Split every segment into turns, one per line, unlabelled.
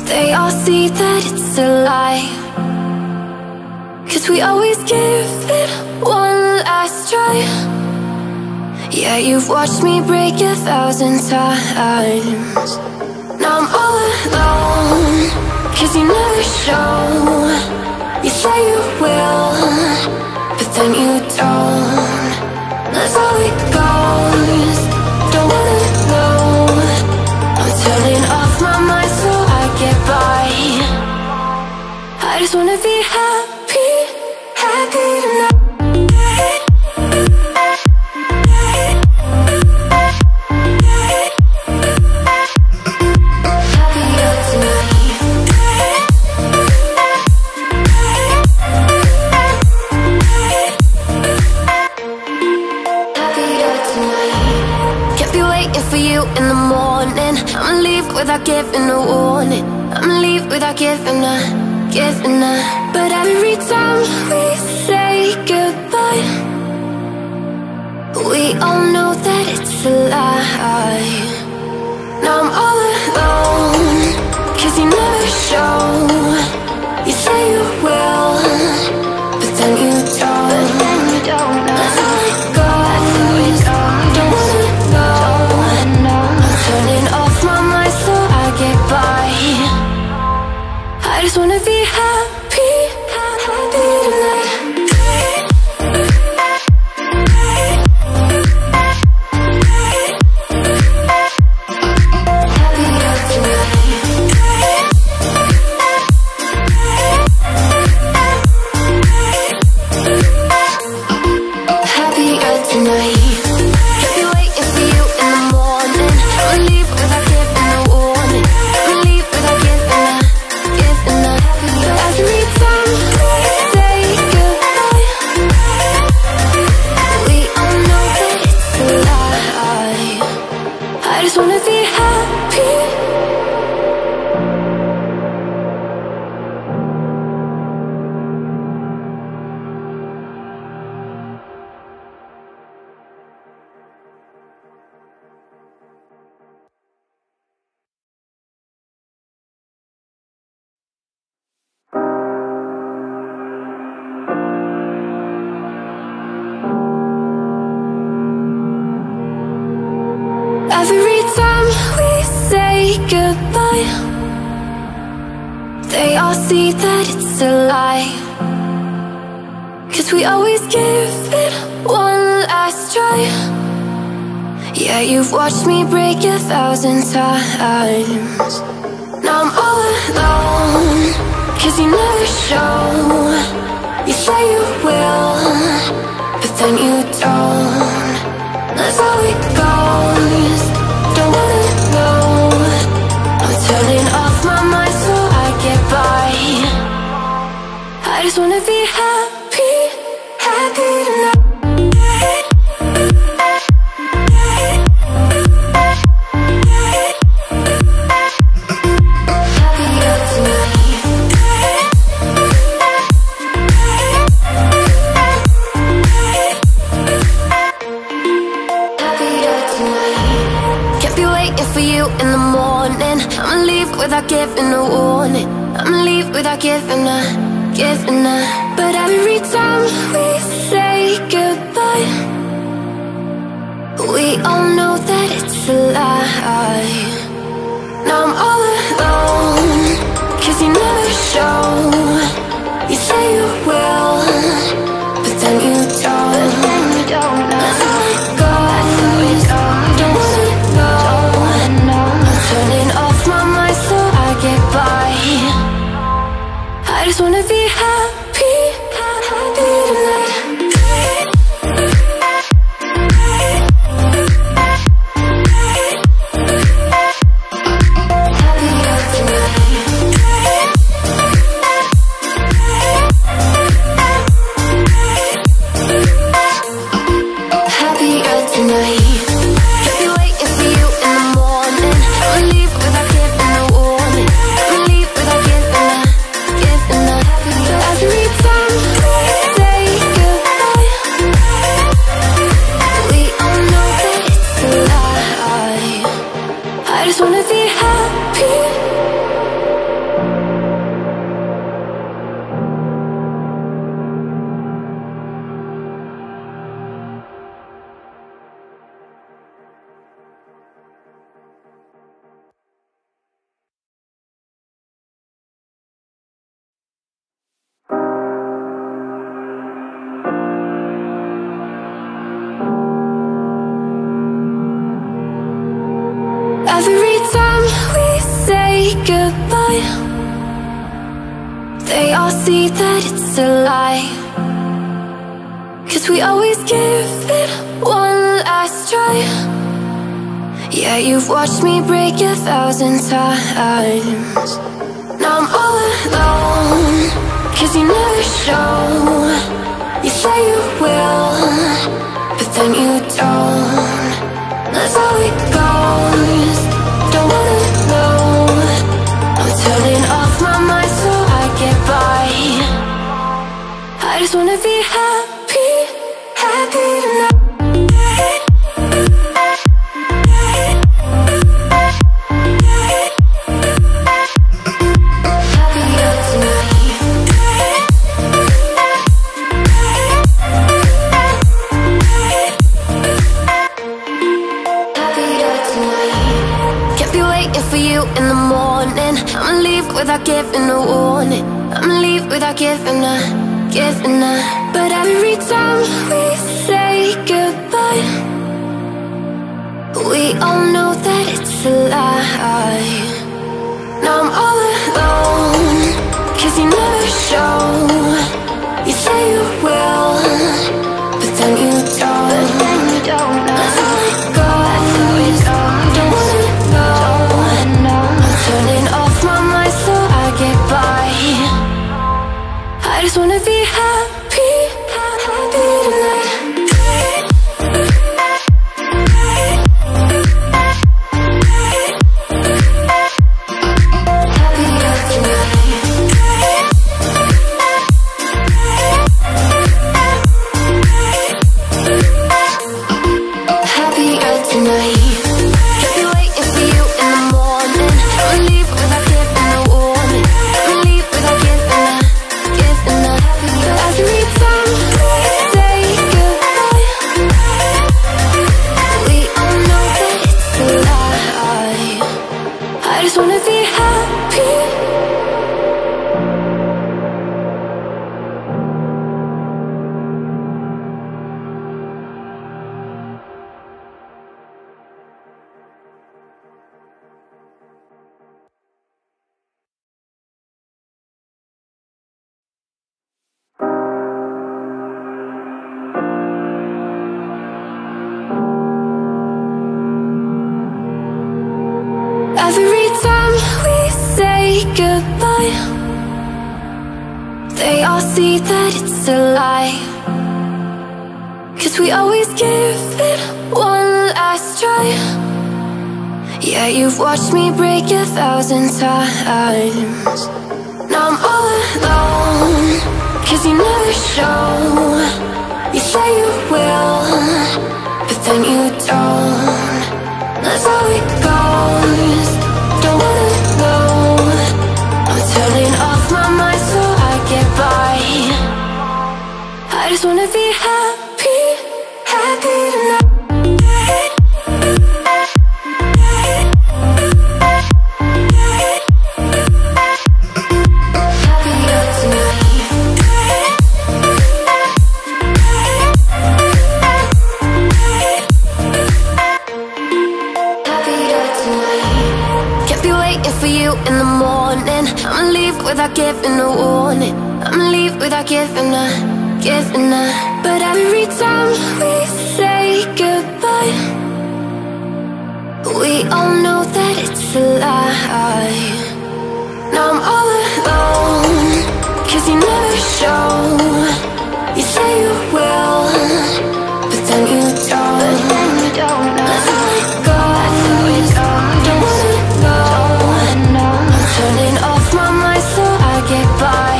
They all see that it's a lie, 'cause we always give it one last try. Yeah, you've watched me break 1,000 times. Now I'm all alone, 'cause you never show. You say you will, but then you don't. That's how it goes. Don't wanna know. I'm turning off my mind so I get by. I just wanna be happy, happy tonight. In the morning, I'ma leave without giving a warning. I'ma leave without giving a. But every time we say goodbye, we all know that it's a lie. Now I'm all alone, 'cause you never show. You say you will, but then you don't. That's how it goes. Don't wanna know. Turning off my mind so I get by. I just wanna be happy, happy tonight. Every time we say goodbye, they all see that it's a lie, 'cause we always give it one last try. Yeah, you've watched me break 1,000 times. Now I'm all alone, 'cause you never show. You say you will, but then you don't. That's how it goes. Don't wanna know. I'm turning off my mind so I get by. I just wanna be happy, happy tonight. In the morning, I'ma leave without giving a warning. I'ma leave without giving a. But every time we say goodbye, we all know that it's a lie. Now I'm all alone, 'cause you never show. You say you will, but then you don't. That's how it goes. Don't wanna know. Turning off my mind so I get by. I just wanna be happy, happy tonight. Every goodbye. They all see that it's a lie, 'cause we always give it one last try. Yeah, you've watched me break 1,000 times. Now I'm all alone, 'cause you never show. You say you will, but then you don't. That's how it goes. Don't wanna know. I'm turning off my mind so I get by. I just wanna be happy, happy tonight. In the morning, I'ma leave without giving a warning. I'ma leave without giving a. But every time we say goodbye, we all know that it's a lie. Now I'm all alone, 'cause you never show. You say you will, but then you don't. That's how it goes. Don't wanna know. Turning off my mind so I get by. I just wanna be happy, happy tonight. Every time we say goodbye, they all see that it's a lie, 'cause we always give it one last try. Yeah, you've watched me break 1,000 times. Now I'm all alone, 'cause you never show. You say you will, but then you don't. That's how it goes. Don't wanna know. I'm turning off my mind so I get by. I just wanna be happy, happy tonight. In the morning, I'ma leave without giving a warning. I'ma leave without giving a. But every time we say goodbye, we all know that it's a lie. Now I'm all alone, 'cause you never show. You say you will, but then you don't. That's how it goes. Don't wanna know. Turning off my mind so I get by.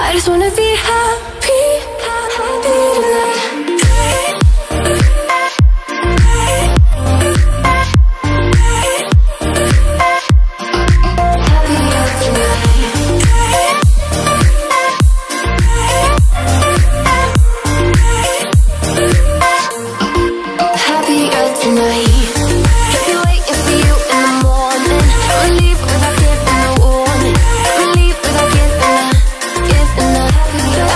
I just wanna be happy, happy tonight.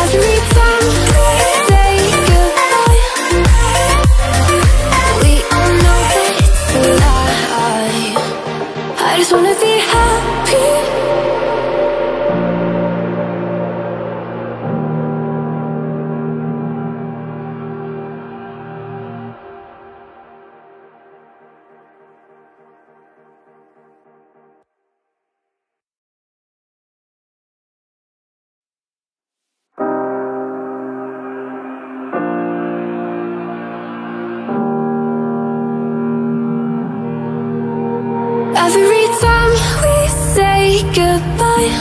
As we happy. Every time we say goodbye,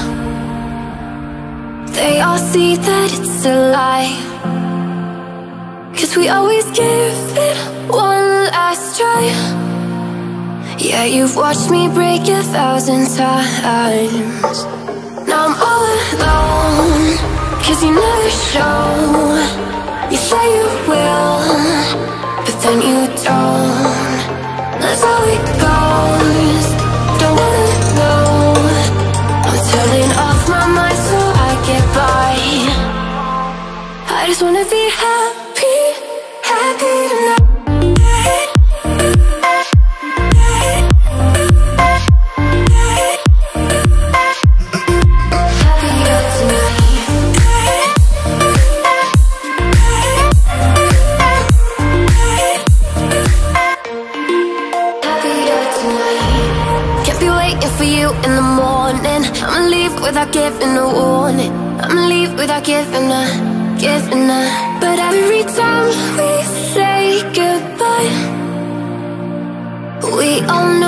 they all see that it's a lie. 'Cause we always give it one last try. Yeah, you've watched me break 1,000 times. Now I'm all alone, 'cause you never show. You say you will, but then you don't. That's how it goes. Don't wanna know. I'm turning off my mind so I get by. I just wanna be happy, happy tonight. Without giving a warning, I'ma leave without giving a. But every time we say goodbye, we all know